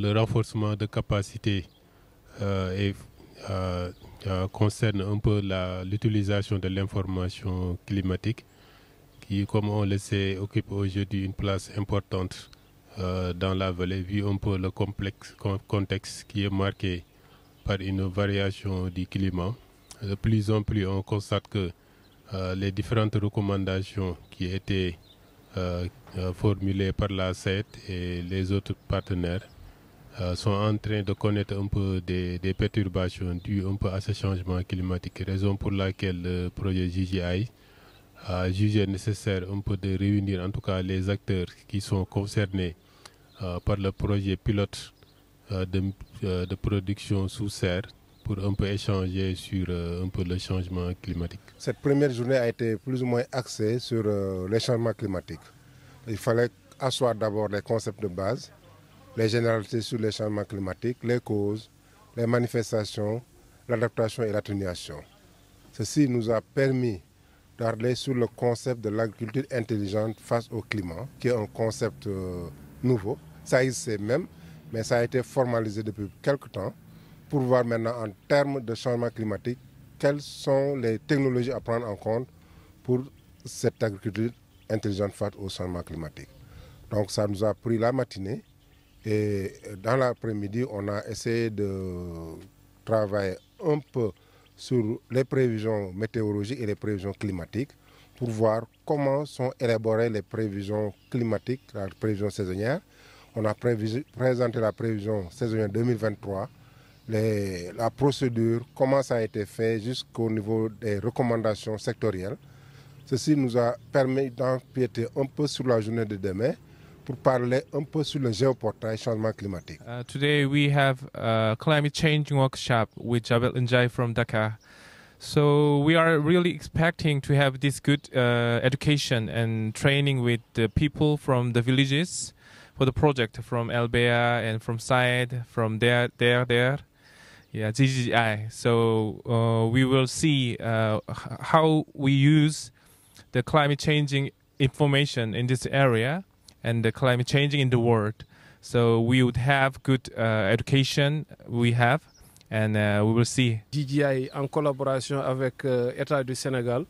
Le renforcement de capacité et, concerne un peu l'utilisation de l'information climatique qui, comme on le sait, occupe aujourd'hui une place importante dans la vallée, vu un peu le contexte qui est marqué par une variation du climat. De plus en plus, on constate que les différentes recommandations qui étaient formulées par la SAED et les autres partenaires sont en train de connaître un peu des perturbations dues un peu à ce changement climatique, raison pour laquelle le projet JGI a jugé nécessaire un peu de réunir en tout cas les acteurs qui sont concernés par le projet pilote de production sous serre pour un peu échanger sur un peu le changement climatique. Cette première journée a été plus ou moins axée sur les changements climatiques. Il fallait asseoir d'abord les concepts de base, les généralités sur les changements climatiques, les causes, les manifestations, l'adaptation et l'atténuation. Ceci nous a permis d'aller sur le concept de l'agriculture intelligente face au climat, qui est un concept nouveau. Ça existait même, mais ça a été formalisé depuis quelques temps pour voir maintenant en termes de changement climatique, quelles sont les technologies à prendre en compte pour cette agriculture intelligente face au changement climatique. Donc ça nous a pris la matinée et dans l'après-midi, on a essayé de travailler un peu sur les prévisions météorologiques et les prévisions climatiques pour voir comment sont élaborées les prévisions climatiques, la prévision saisonnière. On a présenté la prévision saisonnière 2023, la procédure, comment ça a été fait jusqu'au niveau des recommandations sectorielles. Ceci nous a permis d'empiéter un peu sur la journée de demain pour parler un peu sur le géoportail changement climatique. Today we have a climate change workshop with Jabel Njai from Dakar. So we are really expecting to have this good education and training with the people from the villages for the project, from Elbea and from Said, from there. Yeah, GGI. So we will see how we use the climate changing information in this area and the climate changing in the world. So we would have good education we have, and we will see. GGI en collaboration avec État du Sénégal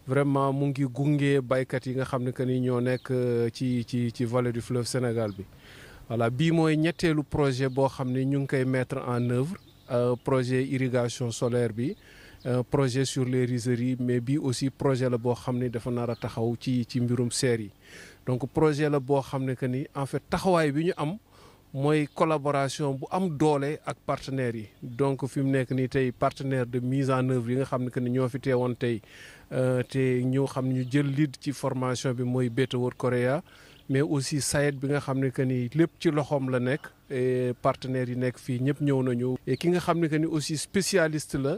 vraiment mu ngi gunge baykat yi nga xam ne que ni ñoo nekk ci vallée du fleuve Sénégal bi. Voilà, bii mooy ñetteelu projet boo xam ne ñu ngi koy mettre en œuvre projet irrigation solaire bi. Projet sur les rizeries, mais bii aussi projet la boo xam ne dafa nar a taxaw ci mbirum serre yi. Donc projet la boo xam ne que ni en fait taxawaay bi ñu am mooy collaboration bu am doole ak partenaires yi. Donc fi mu nekk nii tey partenaire de mise en œuvre yi nga xam ne que ni ñoo fi teewoon tey te ñoo xam ne ñu jël lead ci formation bi mooy Better World Korea, mais aussi SAED bi nga xam ne que ni lépp ci loxoom la nekk et partenaires yi nekk fii ñëpp ñëw nañu. Et ki nga xam ne que ni aussi spécialiste la.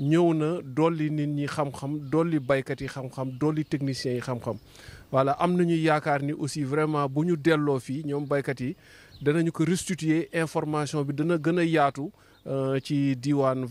ñëw na dolli nit ñi xam-xam dolli baykat yi xam-xam dolli techniciens yi xam-xam voilà am nañu yaakaar ni aussi vraiment bu ñu delloo fii ñoom baykat yi danañu ko restituer information bi dana gën a yaatu ci diwaan